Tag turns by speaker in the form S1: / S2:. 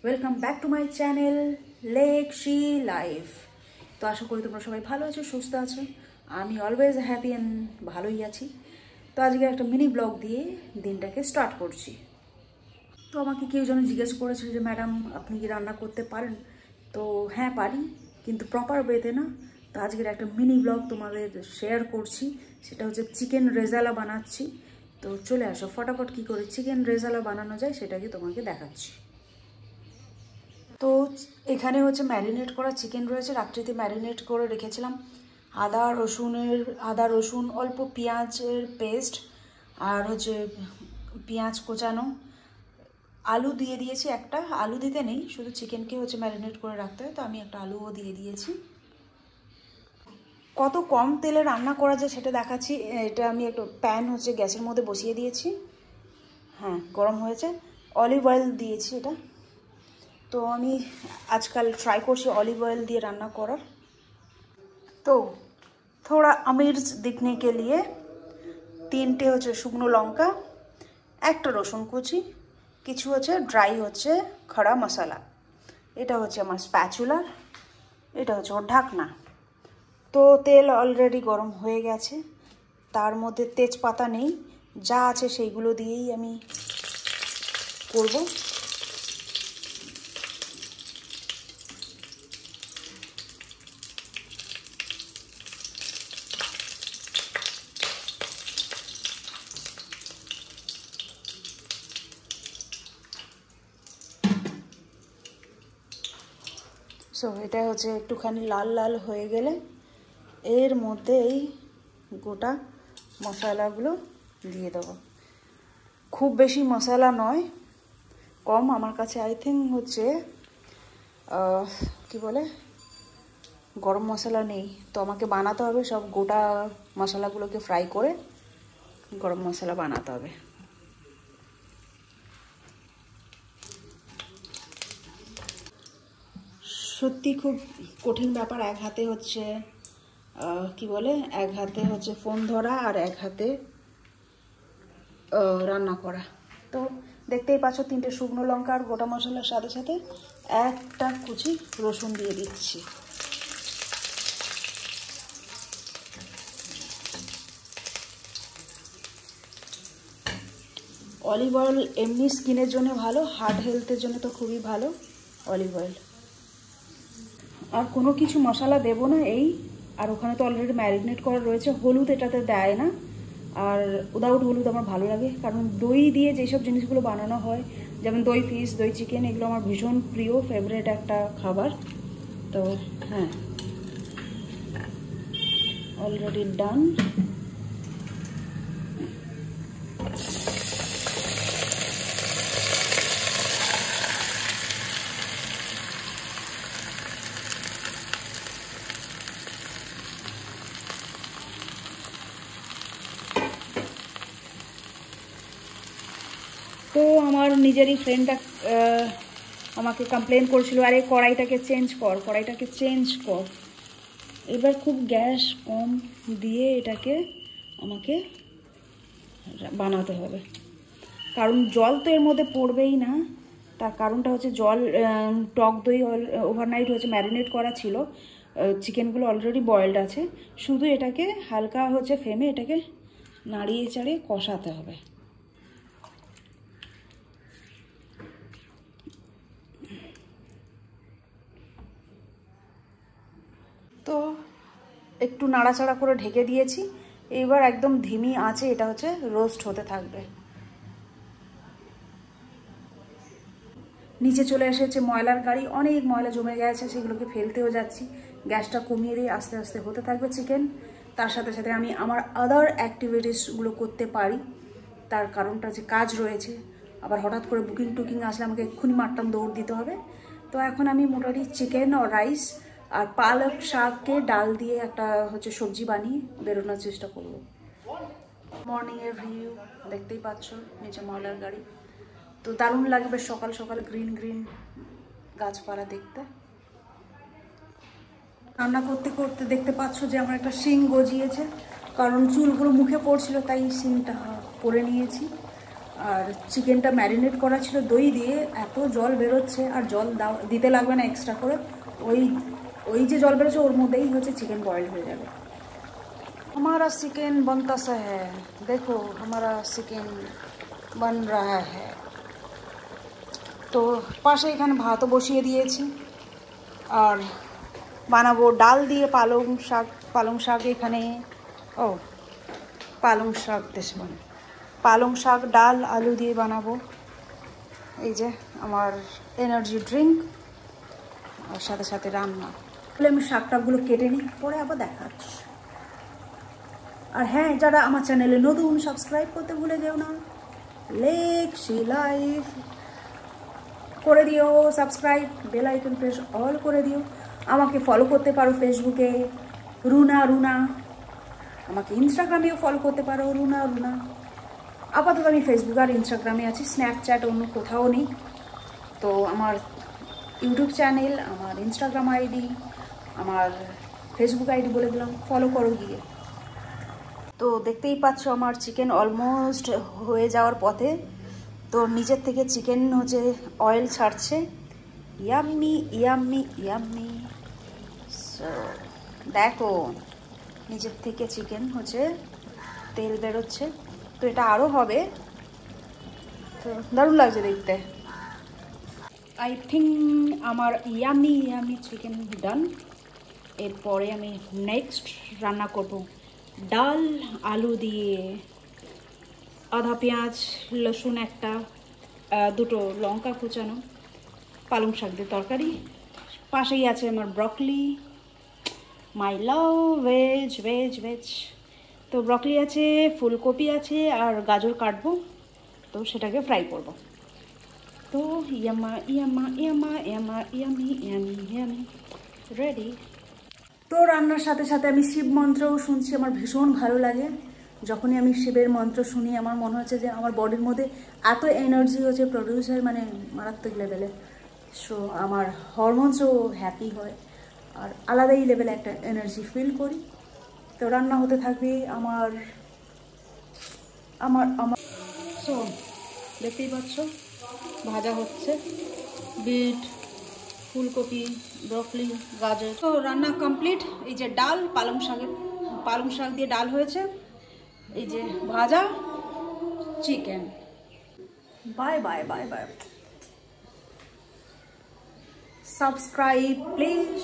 S1: Welcome back to my channel Lekshi Life. তো আশা করি তোমরা সবাই ভালো আছো, সুস্থ আছো। আমি অলওয়েজ হ্যাপি অ্যান্ড ভালোই আছি। তো আজকে একটা মিনি ব্লগ দিয়ে দিনটাকে স্টার্ট করছি। তো আমাকে কেউ যেন জিজ্ঞেস করেছিল যে ম্যাডাম আপনি কি রান্না করতে পারেন? তো হ্যাঁ পারি, কিন্তু প্রপার ওয়েতে না। তো আজকের একটা মিনি ব্লগ তোমাদের শেয়ার করছি, সেটা হচ্ছে চিকেন রেজালা বানাচ্ছি। তো চলে আসো, ফটাফট কী করে চিকেন রেজালা বানানো যায় সেটাকে তোমাকে দেখাচ্ছি। তো এখানে হচ্ছে ম্যারিনেট করা চিকেন রয়েছে, রাত্রিতে ম্যারিনেট করে রেখেছিলাম। আদা রসুন অল্প পেঁয়াজের পেস্ট, আর হচ্ছে পেঁয়াজ কোচানো, আলু দিয়ে দিয়েছি। একটা আলু দিতে নেই, শুধু চিকেনকে হচ্ছে ম্যারিনেট করে রাখতে হয়, তো আমি একটা আলুও দিয়ে দিয়েছি। কত কম তেলে রান্না করা যায় সেটা দেখাচ্ছি। এটা আমি একটা প্যান হচ্ছে গ্যাসের মধ্যে বসিয়ে দিয়েছি, হ্যাঁ গরম হয়েছে। অলিভ অয়েল দিয়েছি এটা। তো আমি আজকাল ট্রাই করছি অলিভ ऑयल দিয়ে রান্না করার। তো थोड़ा अमीर दिखने के लिए 3টে হচ্ছে শুকনো লঙ্কা, একটা রসুন কুচি, কিছু হচ্ছে ড্রাই হচ্ছে খড়া মশলা। এটা হচ্ছে আমার স্প্যাচুলার, এটা হচ্ছে ওর ঢাকনা। তো তেল অলরেডি গরম হয়ে গেছে, তার মধ্যে তেজপাতা নেই, যা আছে সেইগুলো দিয়েই আমি করব। সো এটা হচ্ছে একটুখানি লাল লাল হয়ে গেলে এর মধ্যে এই গোটা মশলাগুলো দিয়ে দেবো। খুব বেশি মশলা নয়, কম। আমার কাছে আই থিঙ্ক হচ্ছে কি বলে গরম মশলা নেই, তো আমাকে বানাতে হবে সব গোটা মশলাগুলোকে ফ্রাই করে গরম মশলা বানাতে হবে। সত্যি খুব কঠিন ব্যাপার। এক হাতে হচ্ছে কি বলে, এক হাতে হচ্ছে ফোন ধরা আর এক হাতে রান্না করা। তো দেখতেই পাচ্ছ 3টে শুকনো লঙ্কা আর গোটা মশলার সাথে সাথে একটা কুচি রসুন দিয়ে দিচ্ছি। অলিভ অয়েল এমনি স্কিনের জন্য ভালো, হার্ট হেলথের জন্য তো খুবই ভালো অলিভ অয়েল। আর কোনো কিছু মশলা দেবো না এই, আর ওখানে তো অলরেডি ম্যারিনেট করা রয়েছে। হলুদ এটাতে দেয় না, আর উইদাউট হলুদ আমার ভালো লাগে, কারণ দই দিয়ে যেসব জিনিসগুলো বানানো হয়, যেমন দই ফিশ, দই চিকেন, এগুলো আমার ভীষণ প্রিয়, ফেভারিট একটা খাবার। তো হ্যাঁ, অলরেডি ডান। তো আমার নিজেরই ফ্রেন্ডটা আমাকে কমপ্লেন করছিল, আরে কড়াইটাকে চেঞ্জ কর। এবার খুব গ্যাস কম দিয়ে এটাকে আমাকে বানাতে হবে, কারণ জল তো এর মধ্যে পড়বেই না। তার কারণটা হচ্ছে জল, টক দই ওভারনাইট হচ্ছে ম্যারিনেট করা ছিল, চিকেনগুলো অলরেডি বয়েলড আছে, শুধু এটাকে হালকা হচ্ছে ফ্লেমে এটাকে নাড়িয়ে চাড়িয়ে কষাতে হবে। তো একটু নাড়াচাড়া করে ঢেকে দিয়েছি, এইবার একদম ধিমি আঁচে এটা হচ্ছে রোস্ট হতে থাকবে। নিচে চলে এসেছে ময়লার গাড়ি, অনেক ময়লা জমে গেছে, সেগুলোকে ফেলতেও যাচ্ছি। গ্যাসটা কমিয়ে দিয়ে আস্তে আস্তে হতে থাকবে চিকেন। তার সাথে সাথে আমি আমার আদার অ্যাক্টিভিটিসগুলো করতে পারি, তার কারণটা হচ্ছে কাজ রয়েছে। আবার হঠাৎ করে বুকিং টুকিং আসলে আমাকে এক্ষুনি মাট্টাম দৌড় দিতে হবে। তো এখন আমি মোটামুটি চিকেন আর রাইস আর পালক শাককে ডাল দিয়ে একটা হচ্ছে সবজি বানিয়ে বেরোনোর চেষ্টা করব। মর্নিংয়ের ভিউ দেখতেই পাচ্ছ, নিচে ময়লার গাড়ি। তো দারুণ লাগবে সকাল সকাল গ্রিন গ্রিন গাছপালা দেখতে। রান্না করতে করতে দেখতে পাচ্ছ যে আমার একটা শিং গজিয়েছে, কারণ চুলগুলো মুখে পড়ছিল, তাই শিংটা পরে নিয়েছি। আর চিকেনটা ম্যারিনেট করা ছিল দই দিয়ে, এত জল বেরোচ্ছে, আর জল দিতে লাগবে না এক্সট্রা করে, ওই যে জল বেরোচ্ছে ওর মধ্যেই হচ্ছে চিকেন বয়েল হয়ে যাবে। हमारा चिकन बनता सा है, देखो हमारा चिकन बन रहा है। তো পাশে এখানে ভাতও বসিয়ে দিয়েছি, আর বানাবো ডাল দিয়ে পালং শাক এখানে, পালং শাক দেশ মানে পালং শাক ডাল আলু দিয়ে বানাবো। এই যে আমার এনার্জি ড্রিঙ্ক, আর সাথে সাথে রান্না। তাহলে আমি শাকটাগুলো কেটে নিই, পরে আবার দেখাচ্ছি। আর হ্যাঁ, যারা আমার চ্যানেলে নতুন, সাবস্ক্রাইব করতে ভুলে যেও না, লেক্সি লাইফ করে দিও subscribe, bell icon press all করে দিও। আমাকে ফলো করতে পারো ফেসবুকে রুনা, আমাকে ইনস্টাগ্রামেও ফলো করতে পারো রুনা। আপাতত আমি ফেসবুক আর ইনস্টাগ্রামে আছি, স্ন্যাপচ্যাট অন্য কোথাও নেই। তো আমার ইউটিউব চ্যানেল, আমার ইনস্টাগ্রাম আইডি, আমার ফেসবুক আইডি বলে দিলাম, ফলো করো গিয়ে। তো দেখতেই পাচ্ছ আমার চিকেন অলমোস্ট হয়ে যাওয়ার পথে। তো নিচের থেকে চিকেন হচ্ছে অয়েল ছাড়ছে, ইয়াম্মি ইয়াম্মি ইয়াম্মি। সো দেখো নিচের থেকে চিকেন হচ্ছে তেল বেরোচ্ছে, তো এটা আরও হবে, তো দারুণ লাগছে দেখতে। আই থিঙ্ক আমার ইয়াম্মি ইয়াম্মি চিকেন ডান। এরপরে আমি নেক্সট রান্না করব ডাল আলু দিয়ে, আধা পেঁয়াজ রসুন একটা, দুটো লঙ্কা কুচানো, পালং শাক দিয়ে তরকারি। পাশেই আছে আমার ব্রকলি, মাই লাভ ভেজ। তো ব্রকলি আছে, ফুলকপি আছে, আর গাজর কাটবো, তো সেটাকে ফ্রাই করব। তো ইয়ামি রেডি। তো রান্নার সাথে সাথে আমি শিব মন্ত্রও শুনছি, আমার ভীষণ ভালো লাগে। যখনই আমি শিবের মন্ত্র শুনি আমার মনে হচ্ছে যে আমার বডির মধ্যে এত এনার্জি হচ্ছে প্রডিউস হয়, মানে মারাত্মক লেভেলে। সো আমার হরমোনসও হ্যাপি হয়, আর আলাদাই লেভেলে একটা এনার্জি ফিল করি। তো রান্না হতে থাকবে আমার সো দেখতেই পাচ্ছ ভাজা হচ্ছে, বিট, ফুলকপি, ব্রকলি, গাজর। তো রান্না কমপ্লিট। এই যে ডাল, পালং শাক দিয়ে ডাল হয়েছে, এই যে ভাজা chicken. Bye bye bye bye. Subscribe please.